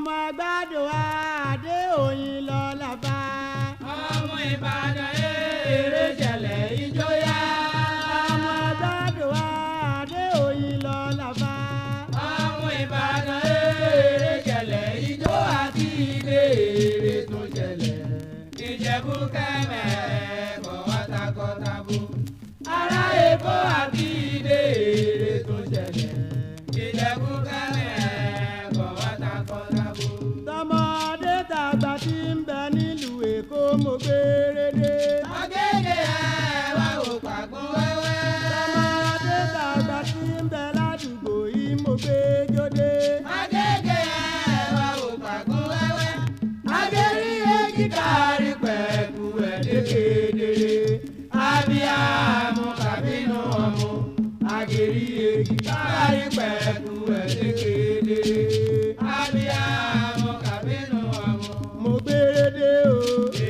ọmọ gbádùn adé òyìn lọ làbá. ọmọ Ìbàdàn eré ṣẹlẹ̀ ìjọyà. ọmọ gbádùn adé òyìn lọ làbá. ọmọ Ìbàdàn eré ṣẹlẹ̀ ìjọ àti ilé eré tó ṣẹlẹ̀. Ìjẹ̀bú kẹ́mẹ̀ bọ̀ wá takọtabo. ará Èkó àti ilé eré tó ṣẹlẹ̀. Ìjẹ̀bú kẹ́mẹ̀ bọ̀ wá takọtabo. tọmọdé tàgbà tí ń bẹ nílùú Èkó mo gbére dé. Agége ẹ̀ wá wò pàgọ́ wẹ́wẹ́. tọmọdé tàgbà tí ń bẹ ládùúgbò yìí mo gbé jóde. Agége ẹ̀ wá wò pàgọ́ wẹ́wẹ́. Agérí èjì kárí pẹ̀kú ẹ̀dẹ́ kedere. Abíyámọ kàbínú ọmọ. Agérí èjì kárí pẹ̀kú ẹ̀dẹ́ kedere. Abíyámọ kàbínú ọmọ. mo gbére dé o.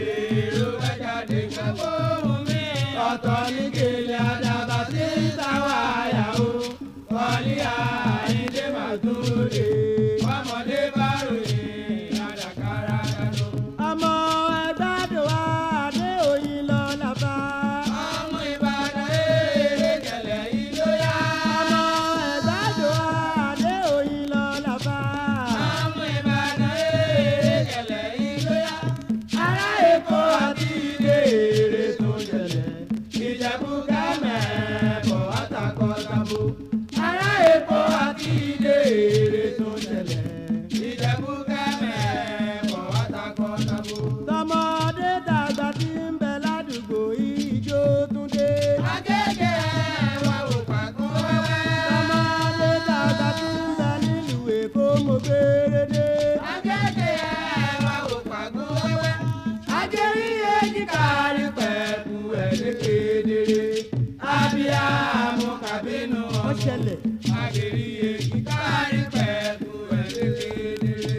Èrò ẹ jáde kẹ́kọ̀ọ́ ohun mi. Ọ̀tọ̀ ní gèlè àdàbà tí ń táwa àyàwó. Wọlé Àyìndé màdúró. Ọmọdé bá ròyìn àdàkárà dànù. ọmọ ẹgbàdùn adé òyìn lọ làbá. Ọmọ Ìbàdàn eré kẹlẹ̀ ìlóyà. ọmọ ẹgbàdùn adé òyìn lọ làbá. Ọmọ Ìbàdàn eré kẹlẹ̀ ìlóyà. Ará Èkó àti ilé eré tó ṣẹlẹ̀. Ìjẹ̀bú kẹ́mẹ̀ bọ̀ wá takọtabo. Ará Èkó àti ilé eré tó ṣẹlẹ̀. Ìjẹ̀bú kẹ́mẹ̀ bọ̀ wá takọtabo. tọmọdé tàgbà tí ń bẹ ládùúgbò ijó tún dé. Agége wá wò pàgọ́ wẹ́wẹ́. tọmọdé tàgbà tí ń bẹ nílùú Èkó mo gbére dé. Agége wá wò pàgọ́ wẹ́wẹ́. Agérí èjì kárí pẹ̀kú ẹ̀dẹ́ kedere. Abíyámọ kàbínú ó ọmọ. ṣẹlẹ̀. Agérí èjì kárí pẹ̀kú ẹ̀dẹ́ kedere.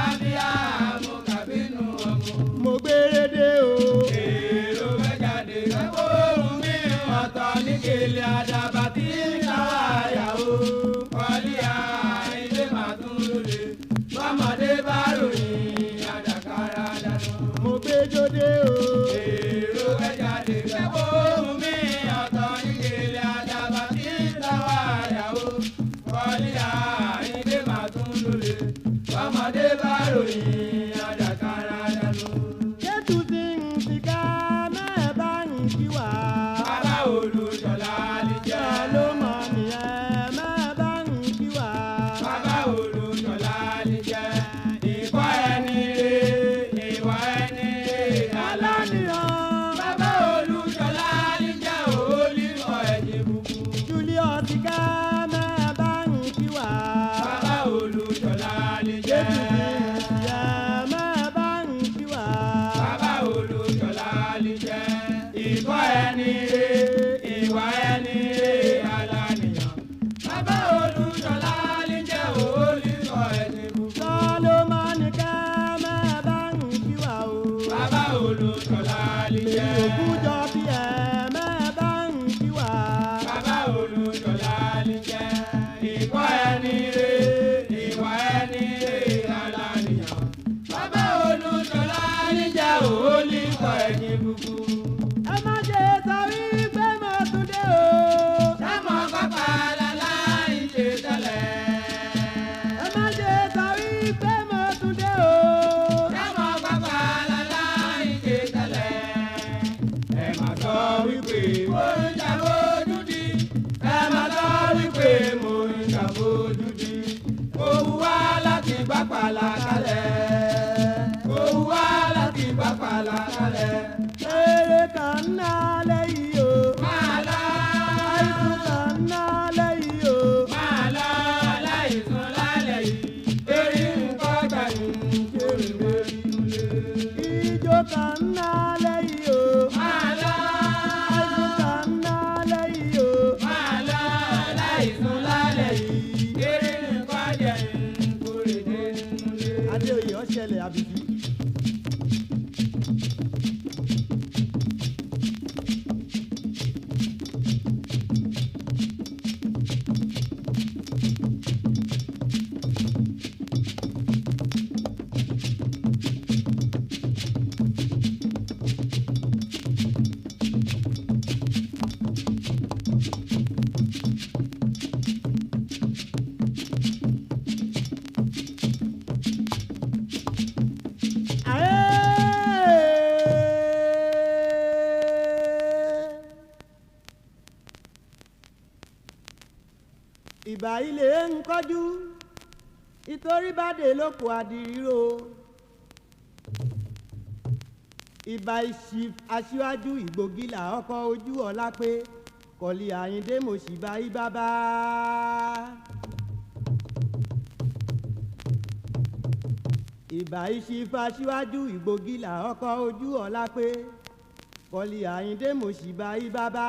Abíyámọ kàbínú ọmọ. mo gbére dé o. Èrò ẹ jáde kẹ́kọ̀ọ́ ohun mi. Ọ̀tọ̀ ní gèlè àdàbà tí ń táwa àyàwó. Wọlé Àyìndé màdúró. Ọmọdé bá ròyìn àdàkárà dànù. mo gbé jóde o. Èrò ẹ jáde kẹ́kọ̀ọ́ ohun mi. Ọ̀tọ̀ ní gèlè àdàbà tí ń táwa àyàwó. Wọlé Àyìndé màdúró. Ọmọdé bá ròyìn àdàkárà dànù. Kétu ti ń sìgá mẹ́ẹ̀bá ń kí wá. Bàbá Olúṣọlá ní jẹ́. ló mọ̀ nìyẹn mẹ́ẹ̀bá ń kí wá. Bàbá Olúṣọlá ní jẹ́. Ìkọ́ ẹni rè, ìwà ẹni rè, aláníyàn. Bàbá Olúṣọlá ní jẹ́ olùkọ́ ẹ̀jẹ̀ bùkún. Julius sìgá mẹ́ẹ̀bá ń kí wá. Bàbá Olúṣọlá ní Kétu jẹ́. ti ń sìgá mẹ́ẹ̀bá ń kí wá. Bàbá Olúṣọlá ní jẹ́. Ìkọ́ ẹni rè, ìwà ẹni rè, aláníyàn. Bàbá Olúṣọlá ní jẹ́ olùkọ́ ẹ̀jẹ̀ bùkún. Sọ́ló mọ̀ nìkẹ́ mẹ́ẹ̀bá ń kí wá o. Bàbá Olúṣọlá ní jẹ́. Òkújọ bí ẹ mẹ́ẹ̀bá ń kí wá. Bàbá Olúṣọlá ní jẹ́. Ìkọ́ ẹni rè, ìwà ẹni rè, aláníyàn. Bàbá Olúṣọlá ní jẹ́ olùkọ́ ẹ̀jẹ̀ bùkún. Ẹ má ṣe sọ wípé mo tún dé o. Sámọ̀ pápá lálá ìṣe tẹ́lẹ̀. Ẹ má ṣe sọ wípé mo tún dé o. Sámọ̀ pápá lálá ìṣe tẹ́lẹ̀. Ẹ má sọ wípé mo ń ṣàbójú di. Ẹ má sọ wípé mo ń ṣàbójú di. Mo wá láti gbàpàlà kalẹ̀. Mo wá láti gbàpàlà kalẹ̀. Eré kan ná lẹ́yìn o. Máa lọ. Àìsùn kan ná lẹ́yìn o. Máa lọ láìsùn lálẹ́ yìí. Eré nǹkan gbàyìn kórè lórí ilé. Ijó kan ná lẹ́yìn o. Máa lọ. Àìsùn kan ná lẹ́yìn o. Máa lọ láìsùn lálẹ́ yìí. Eré nǹkan gbàyìn kórè lórí ilé. Adéoyè ó ṣẹlẹ̀ àbìbí. ìbà ilé ń kọjú ìtorí bàdé lóko àdìrírò ìbà aṣíwájú ìgbògìlà ọkọ̀ ojú ọ̀la pé kọ̀lì àyíndé mo sì bá yí bàbá. ìbà ìṣìfà aṣíwájú ìgbògìlà ọkọ̀ ojú ọ̀la pé kọ̀lì àyíndé mo sì bá yí bàbá.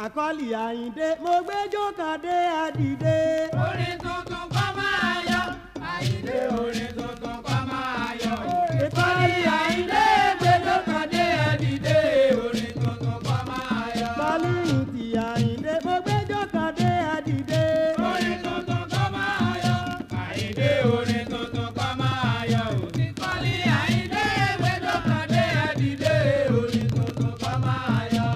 àkọ́lì àyíndé mo gbẹ́jọ́ kan dé àdìdé. orin tuntun kọ́ máa yọ àyíndé orin tuntun kọ́ máa yọ. ìkọ́lì àyíndé gbẹ́jọ́ kan dé àdìdé orin tuntun kọ́ máa yọ. kọ́lì ti àyíndé mo gbẹ́jọ́ kan dé àdìdé. orin tuntun kọ́ máa yọ àyíndé orin tuntun kọ́ máa yọ. ìkọ́lì àyíndé gbẹ́jọ́ kan dé àdìdé orin tuntun kọ́ máa yọ.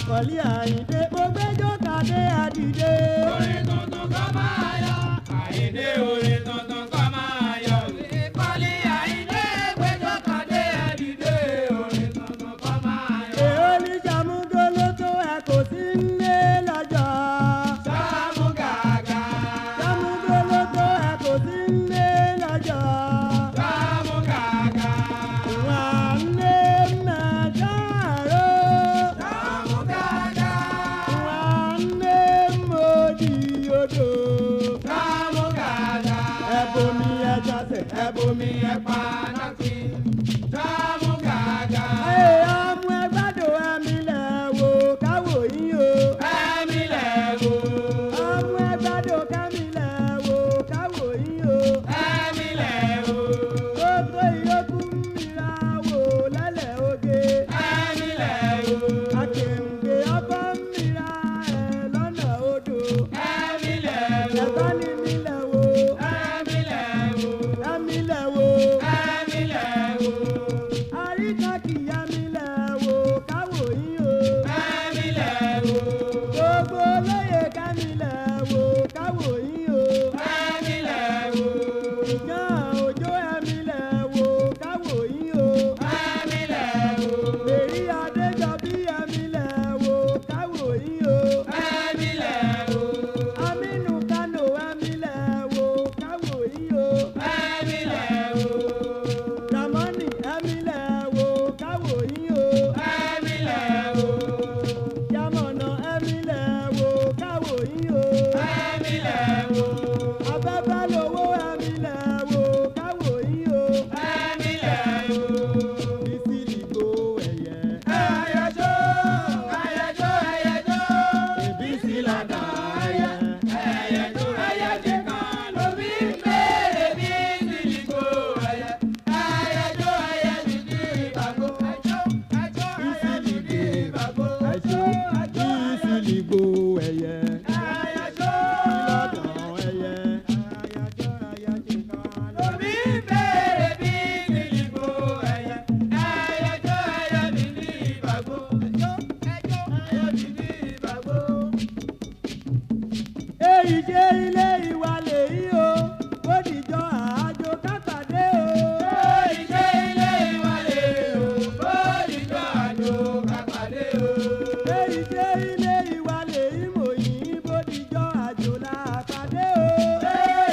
kọ́lì àyíndé mo gbẹ́jọ́ kan dé àdìdé. orin tuntun kọ́ máa yọ àyíndé orin tuntun kọ́ máa yọ. ìkọ́lì àyíndé gbẹ́jọ́ kan dé àdìdé orin tuntun kọ́ máa yọ. èèó ní sàmúgóló tó ẹ kò sí nílé lọ́jọ́. Sáàmù gàgà. sàmúgóló tó ẹ kò sí nílé lọ́jọ́. Sáàmù gàgà. wà á lé mẹ́jọ́rò. Sáàmù gàgà. wà á lé mọ́dì odò. Sáàmù gàgà. ẹ̀bùnmi ẹja sẹ̀. Ẹ̀bùnmi ẹ̀pà náà ti. Sáàmù gàgà. ọmọ ẹgbàdo ẹ̀mí lẹ̀ wò káwò yín o. Ẹ̀mí lẹ̀ wò. ọmọ ẹgbàdo kẹ́mi lẹ̀ wò káwò yín o. Ẹ̀mí lẹ̀ wò. gbogbo ìyókù mìíràn wò lẹ́lẹ̀ oge. Ẹ̀mí lẹ̀ wò. àkèǹgbè ọkọ mìíràn ẹ̀ lọ́nà odò. Ẹ̀mí lẹ̀ wò. ẹ̀bá ni mi lẹ̀ wò. Ẹ̀mí lẹ̀ wò. ẹ̀mí lẹ̀ wò. Ẹ̀mí lẹ̀ wò. àríkà kìyà mi lẹ̀ wò káwò yín o. Ẹ̀mí lẹ̀ wò. gbogbo olóyè kẹ́mi lẹ̀ wò káwò yín o. Ẹ̀mí lẹ̀ wò. ìjà òjò ẹ̀mí lẹ̀ wò káwò yín o. Ẹ̀mí lẹ̀ wò. èrí adéjọbí ẹ̀mí lẹ̀ wò káwò yín o. Ẹ̀mí lẹ̀ wò. aminu kano ẹ̀mí lẹ̀ wò káwò yín o. Ẹ̀mí lẹ̀ wò. ramoni ẹ̀mí lẹ̀ wò káwò yín o. Ẹ̀mí lẹ̀ wò. yamọ̀nà ẹ̀mí lẹ̀ wò káwò yín o. Ẹ̀mí lẹ̀ wò. afẹ́fẹ́ lowó ẹ̀mí lẹ̀ wò káwò yín o. Ẹ̀mí lẹ̀ wò. ìsìlìgbò ẹ̀yẹ. Ẹyẹjọ́, ẹyẹjọ́, ẹyẹjọ́. ìbísí làdà ẹ̀yẹ. Ẹyẹjọ́, ẹyẹjọ́ kan ló bí bèrè bí sílíkò ẹyẹ. Ẹyẹjọ́, ẹyẹjọ́ ní ìbàgbọ́. Ẹjọ́, ẹjọ́, ẹyẹjọ́ ní ìbàgbọ́. ẹ̀ṣọ́ ìsìlìgbò ẹ̀yẹ. Ẹyẹjọ́, ìlàdàn ẹ̀yẹ. ló bí bèrè bí sílíkò ẹyẹ. Ẹyẹjọ́, ẹyẹjọ́ ní ìbàgbọ́. Ẹjọ́, ẹjọ́, ẹyẹjọ́ ní ìbàgbọ́. èyí ṣe ilé ìwà lèyí o ó dìjọ àájò kápàdé o. Ìṣe ilé ìwálé o, bóyìjọ́ àjò kápàdé o. èyí ṣe ilé ìwà lèyí mòyìn bó dìjọ àjò làpàdé o.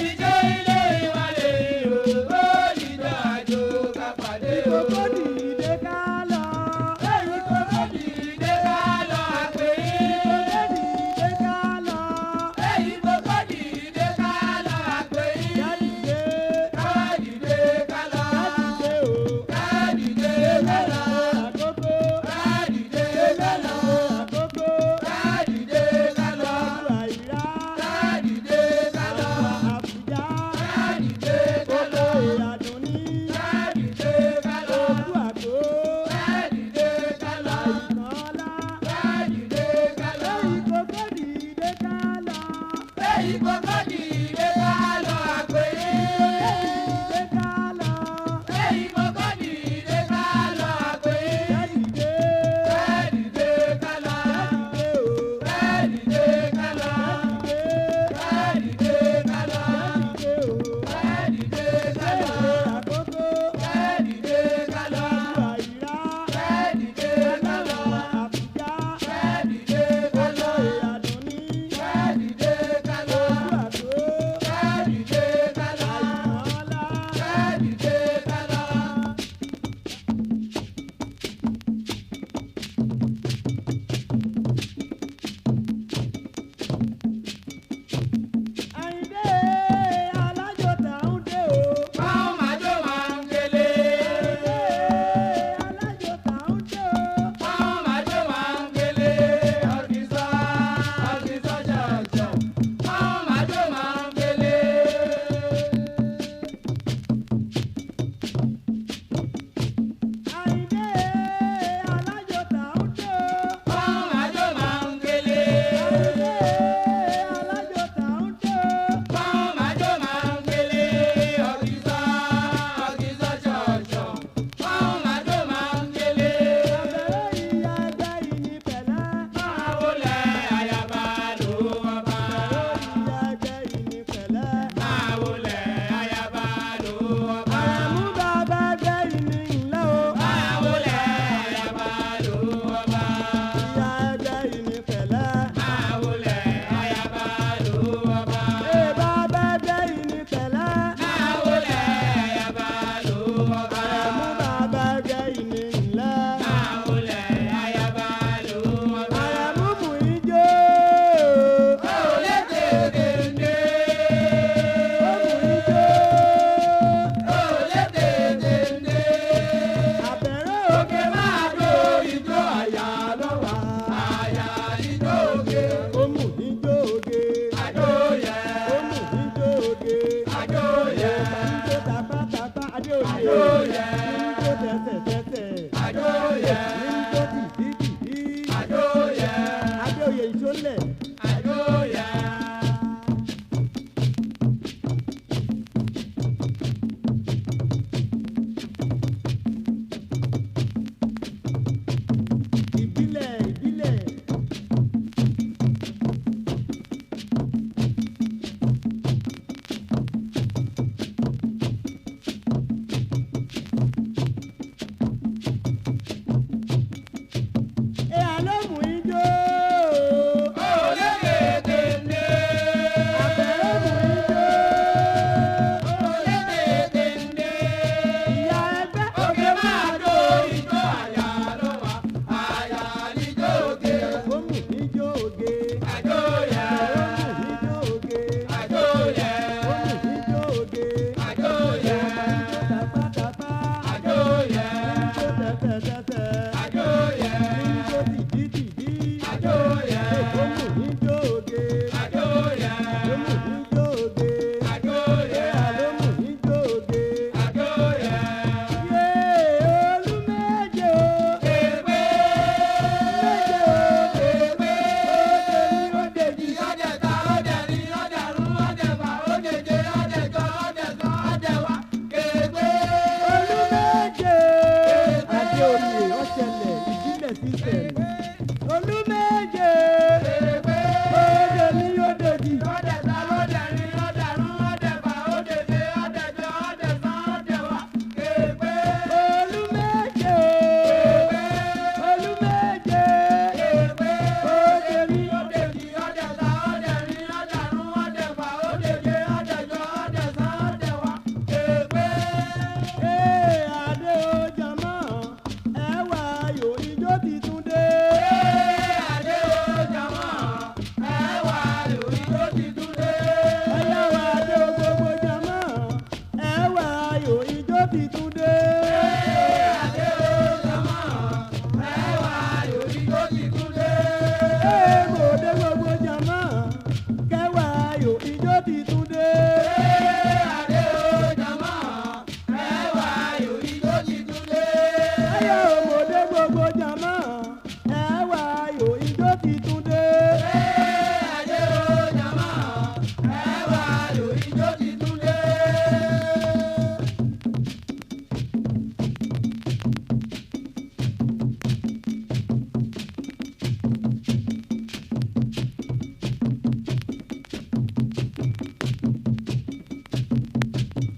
Ìṣe ilé ìwálé o, bóyìjọ́ àjò kápàdé o. ìkókó dìde ká lọ. Èyí kókó dìde ká lọ àgbè. ìkókó dìde ká lọ. Èyí kókó dìde ká lọ àgbè. jádìde Ká dìde ká lọ. jádìde o. Ká dìde ká lọ. àkókò Ká dìde ká lọ. àkókò Ká dìde ká lọ. ọdún àyíká Ká dìde ká lọ. àbújá Ká dìde ká lọ. gbogbo ìyàdùnní Ká dìde ká lọ. ojú àgbo Ká dìde ká lọ. àìkọ́lá Ká dìde ká lọ. ìkókó dìde ká lọ. Èyí kókó dìde ká lọ àgbè. dìde ká lọ. Èyí kókó dìde ká lọ àgbè. jádìde Ká dìde ká lọ. jádìde o. Ká dìde ká lọ. jádìde Ká dìde ká lọ. jádìde o. Ká dìde ká lọ. àkókò Ká dìde ká lọ. ọdún àyíká Ká dìde ká lọ. àbújá Ká dìde ká lọ.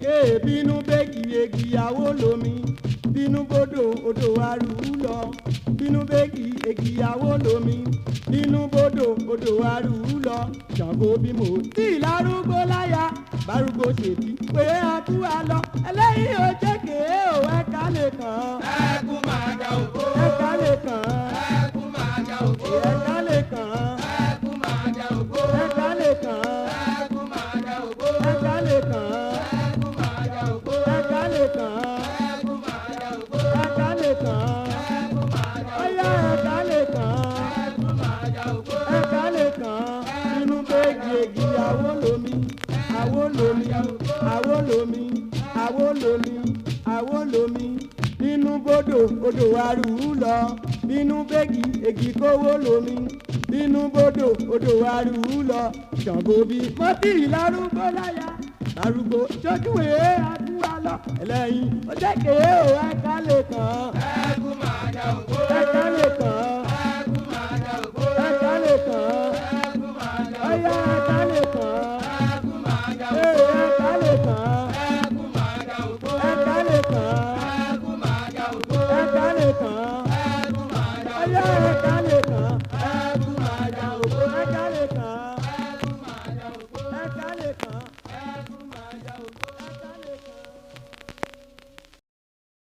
kéè bínú bẹ́ẹ̀gì ègìyàwó lomi bínú bodò odò arú lọ bínú bẹ́ẹ̀gì ègìyàwó lomi bínú bodò odò arú lọ Ṣàngó bímọ tí lárúgbó láyà bárúgbó ṣèbí pé àdúrà lọ ẹlẹ́yìn ó jẹ́ kéè ò ẹ̀ka lè kàn ẹkún máa ga ògbó. ẹ̀ka lè kàn ẹkún máa ga ògbó. ẹ̀ka lè kàn ẹkún máa ga ògbó. ẹ̀ka lè kàn ẹkún máa ga ògbó. ẹ̀ka lè kàn ẹkún máa ga ògbó. ẹ̀ka lè kàn ẹkún máa ga ògbó. ẹ̀ka lè kàn ẹkún máa ga ògbó. ọyá ẹ̀ka lè kàn ẹkún máa ga ògbó. ẹ̀ka lè kàn inú bẹ́ẹ̀gì ègì àwo lomi àwo lomi àwo lomi àwo lomi àwo lomi nínú bodò odò arú lọ nínú bẹ́ẹ̀gì ègì kówó lomi nínú bodò odò arú lọ Ṣàngó bí mọ́tìrì lárúgbó láyà lárúgbó tójúwé àdúrà lọ ẹlẹ́yin ó jẹ́ kéé ò ẹ̀ka lè kàn ẹkún máa ga ògbó. ẹ̀ka lè kàn